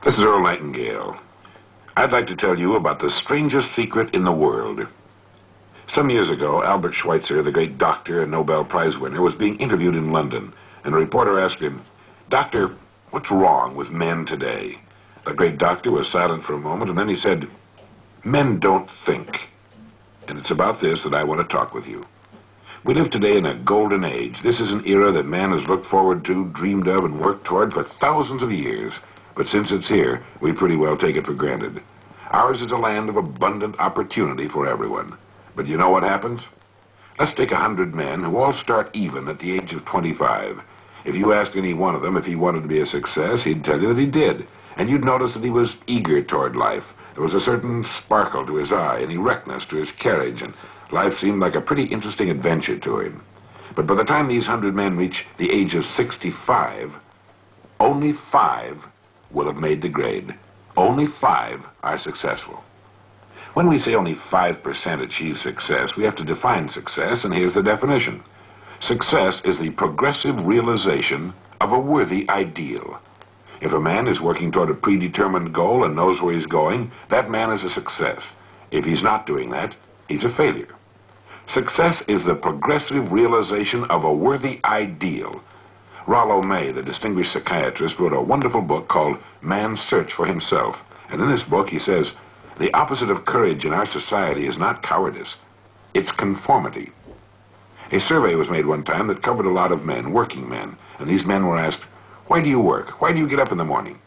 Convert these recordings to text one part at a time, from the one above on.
This is Earl Nightingale. I'd like to tell you about the strangest secret in the world. Some years ago, Albert Schweitzer, the great doctor and Nobel Prize winner, was being interviewed in London, and a reporter asked him, "Doctor, what's wrong with men today?" The great doctor was silent for a moment, and then he said, "Men don't think." And it's about this that I want to talk with you. We live today in a golden age. This is an era that man has looked forward to, dreamed of, and worked toward for thousands of years. But since it's here, we pretty well take it for granted. Ours is a land of abundant opportunity for everyone. But you know what happens? Let's take 100 men who all start even at the age of 25. If you asked any one of them if he wanted to be a success, he'd tell you that he did. And you'd notice that he was eager toward life. There was a certain sparkle to his eye, an erectness to his carriage, and life seemed like a pretty interesting adventure to him. But by the time these 100 men reach the age of 65, only 5 will have made the grade. Only 5 are successful. When we say only 5% achieve success, we have to define success, and here's the definition. Success is the progressive realization of a worthy ideal. If a man is working toward a predetermined goal and knows where he's going, that man is a success. If he's not doing that, he's a failure. Success is the progressive realization of a worthy ideal. Rollo May, the distinguished psychiatrist, wrote a wonderful book called Man's Search for Himself. And in this book he says, the opposite of courage in our society is not cowardice, it's conformity. A survey was made one time that covered a lot of men, working men, and these men were asked, "Why do you work? Why do you get up in the morning?"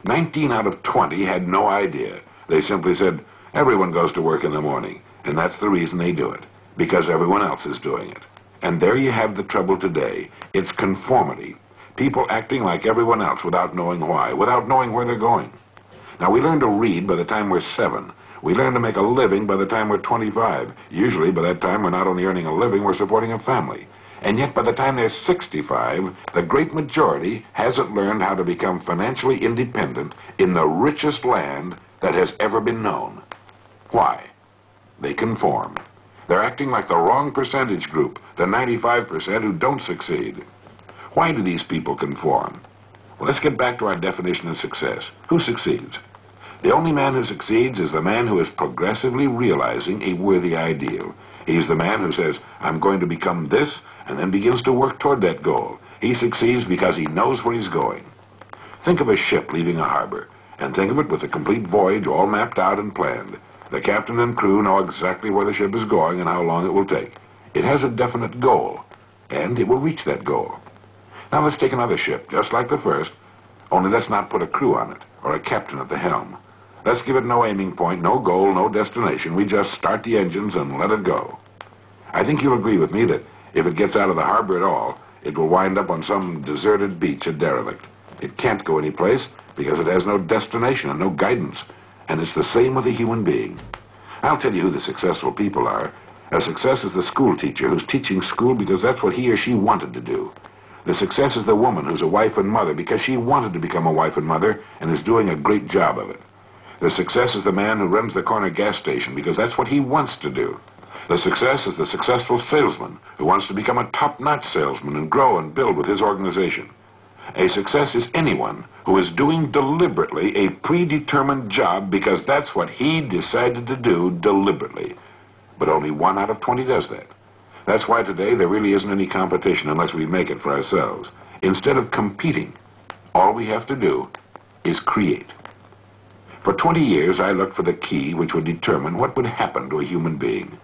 19 out of 20 had no idea. They simply said, everyone goes to work in the morning, and that's the reason they do it, because everyone else is doing it. And there you have the trouble today. It's conformity. People acting like everyone else without knowing why, without knowing where they're going. Now, we learn to read by the time we're 7. We learn to make a living by the time we're 25. Usually, by that time, we're not only earning a living, we're supporting a family. And yet, by the time they're 65, the great majority hasn't learned how to become financially independent in the richest land that has ever been known. Why? They conform. They're acting like the wrong percentage group, the 95% who don't succeed. Why do these people conform? Well, let's get back to our definition of success. Who succeeds? The only man who succeeds is the man who is progressively realizing a worthy ideal. He's the man who says, I'm going to become this, and then begins to work toward that goal. He succeeds because he knows where he's going. Think of a ship leaving a harbor, and think of it with a complete voyage all mapped out and planned. The captain and crew know exactly where the ship is going and how long it will take. It has a definite goal, and it will reach that goal. Now let's take another ship, just like the first, only let's not put a crew on it, or a captain at the helm. Let's give it no aiming point, no goal, no destination. We just start the engines and let it go. I think you'll agree with me that if it gets out of the harbor at all, it will wind up on some deserted beach, a derelict. It can't go anyplace because it has no destination and no guidance. And it's the same with a human being. I'll tell you who the successful people are. A success is the school teacher who's teaching school because that's what he or she wanted to do. The success is the woman who's a wife and mother because she wanted to become a wife and mother and is doing a great job of it. The success is the man who runs the corner gas station because that's what he wants to do. The success is the successful salesman who wants to become a top-notch salesman and grow and build with his organization. A success is anyone who is doing deliberately a predetermined job because that's what he decided to do deliberately. But only 1 out of 20 does that. That's why today there really isn't any competition unless we make it for ourselves. Instead of competing, all we have to do is create. For 20 years, I looked for the key which would determine what would happen to a human being.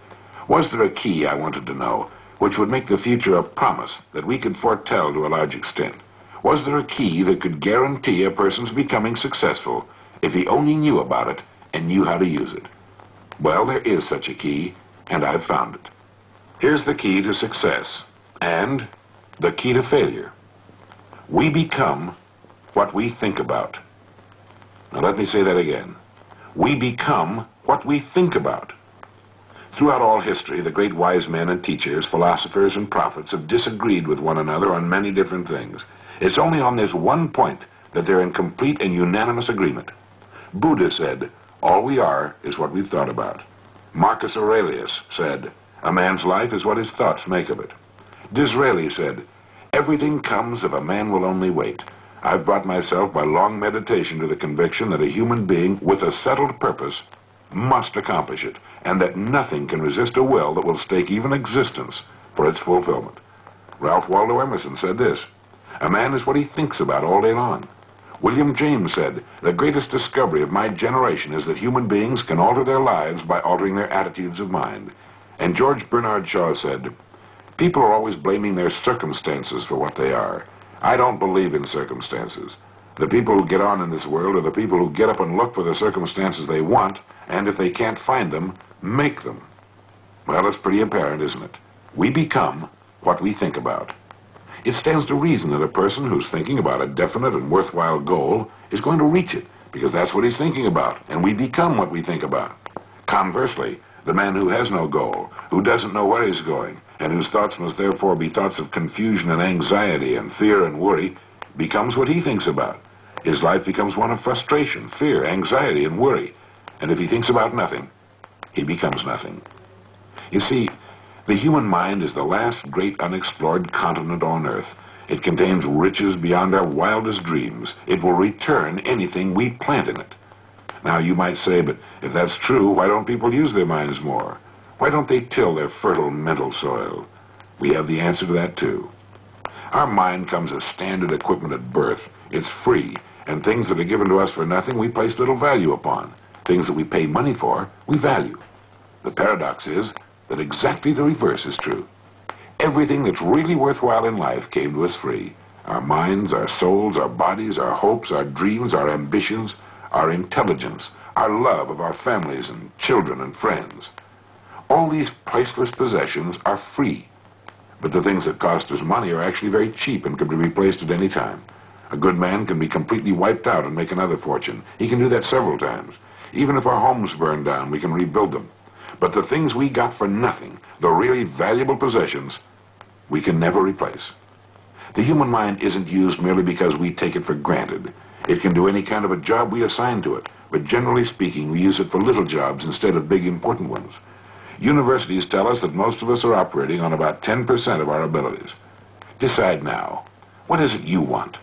Was there a key, I wanted to know, which would make the future a promise that we could foretell to a large extent? Was there a key that could guarantee a person's becoming successful if he only knew about it and knew how to use it? Well, there is such a key, and I've found it. Here's the key to success, and the key to failure. We become what we think about. Now let me say that again. We become what we think about. Throughout all history, the great wise men and teachers, philosophers and prophets have disagreed with one another on many different things. It's only on this one point that they're in complete and unanimous agreement. Buddha said, all we are is what we've thought about. Marcus Aurelius said, a man's life is what his thoughts make of it. Disraeli said, everything comes if a man will only wait. I've brought myself by long meditation to the conviction that a human being with a settled purpose must accomplish it, and that nothing can resist a will that will stake even existence for its fulfillment. Ralph Waldo Emerson said this: "A man is what he thinks about all day long." William James said, "The greatest discovery of my generation is that human beings can alter their lives by altering their attitudes of mind." And George Bernard Shaw said, "People are always blaming their circumstances for what they are. I don't believe in circumstances. The people who get on in this world are the people who get up and look for the circumstances they want, and if they can't find them, make them." Well, it's pretty apparent, isn't it? We become what we think about. It stands to reason that a person who's thinking about a definite and worthwhile goal is going to reach it, because that's what he's thinking about, and we become what we think about. Conversely, the man who has no goal, who doesn't know where he's going, and whose thoughts must therefore be thoughts of confusion and anxiety and fear and worry, becomes what he thinks about. His life becomes one of frustration, fear, anxiety, and worry. And if he thinks about nothing, he becomes nothing. You see, the human mind is the last great unexplored continent on Earth. It contains riches beyond our wildest dreams. It will return anything we plant in it. Now, you might say, but if that's true, why don't people use their minds more? Why don't they till their fertile mental soil? We have the answer to that, too. Our mind comes as standard equipment at birth. It's free, and things that are given to us for nothing we place little value upon. Things that we pay money for, we value. The paradox is that exactly the reverse is true. Everything that's really worthwhile in life came to us free. Our minds, our souls, our bodies, our hopes, our dreams, our ambitions, our intelligence, our love of our families and children and friends. All these priceless possessions are free. But the things that cost us money are actually very cheap and can be replaced at any time. A good man can be completely wiped out and make another fortune. He can do that several times. Even if our homes burn down, we can rebuild them. But the things we got for nothing, the really valuable possessions, we can never replace. The human mind isn't used merely because we take it for granted. It can do any kind of a job we assign to it, but generally speaking, we use it for little jobs instead of big, important ones. Universities tell us that most of us are operating on about 10% of our abilities. Decide now. What is it you want?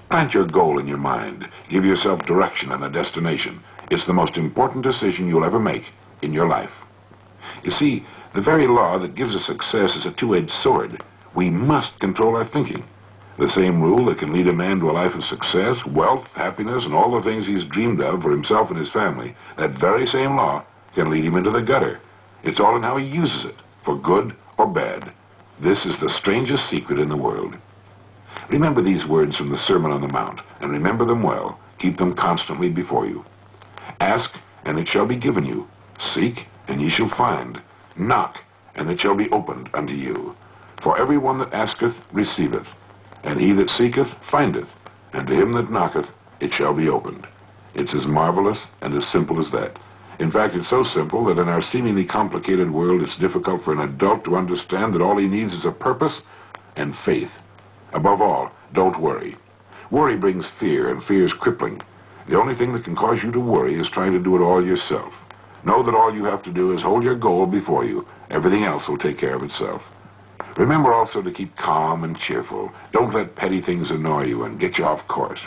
Plant your goal in your mind. Give yourself direction and a destination. It's the most important decision you'll ever make in your life. You see, the very law that gives us success is a two-edged sword. We must control our thinking. The same rule that can lead a man to a life of success, wealth, happiness, and all the things he's dreamed of for himself and his family, that very same law can lead him into the gutter. It's all in how he uses it, for good or bad. This is the strangest secret in the world. Remember these words from the Sermon on the Mount, and remember them well. Keep them constantly before you. Ask, and it shall be given you. Seek, and ye shall find. Knock, and it shall be opened unto you. For every one that asketh receiveth, and he that seeketh findeth, and to him that knocketh it shall be opened. It's as marvelous and as simple as that. In fact, it's so simple that in our seemingly complicated world, it's difficult for an adult to understand that all he needs is a purpose and faith. Above all, don't worry. Worry brings fear, and fear is crippling. The only thing that can cause you to worry is trying to do it all yourself. Know that all you have to do is hold your goal before you. Everything else will take care of itself. Remember also to keep calm and cheerful. Don't let petty things annoy you and get you off course.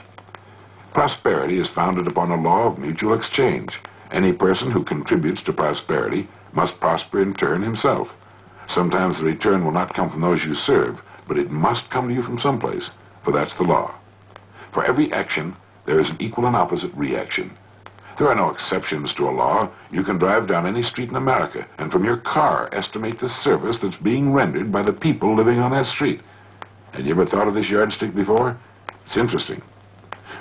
Prosperity is founded upon a law of mutual exchange. Any person who contributes to prosperity must prosper in turn himself. Sometimes the return will not come from those you serve, but it must come to you from someplace, for that's the law. For every action, there is an equal and opposite reaction. There are no exceptions to a law. You can drive down any street in America, and from your car estimate the service that's being rendered by the people living on that street. Had you ever thought of this yardstick before? It's interesting.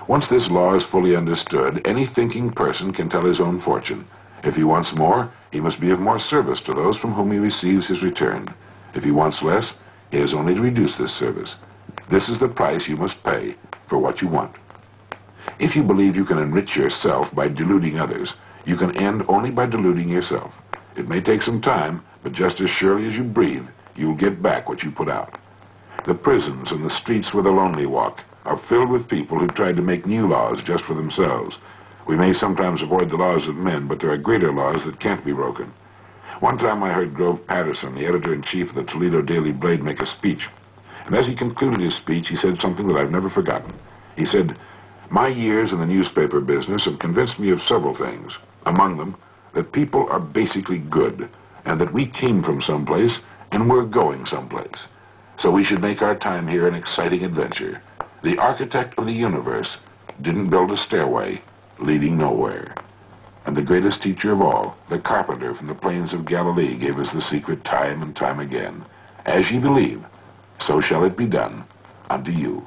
Once this law is fully understood, any thinking person can tell his own fortune. If he wants more, he must be of more service to those from whom he receives his return. If he wants less, he has only to reduce this service. This is the price you must pay for what you want. If you believe you can enrich yourself by deluding others, you can end only by deluding yourself. It may take some time, but just as surely as you breathe, you'll get back what you put out. The prisons and the streets where the lonely walk are filled with people who tried to make new laws just for themselves. We may sometimes avoid the laws of men, but there are greater laws that can't be broken. One time I heard Grove Patterson, the editor-in-chief of the Toledo Daily Blade, make a speech. And as he concluded his speech, he said something that I've never forgotten. He said, "My years in the newspaper business have convinced me of several things. Among them, that people are basically good, and that we came from someplace, and we're going someplace. So we should make our time here an exciting adventure. The architect of the universe didn't build a stairway leading nowhere." And the greatest teacher of all, the carpenter from the plains of Galilee, gave us the secret time and time again. As ye believe, so shall it be done unto you.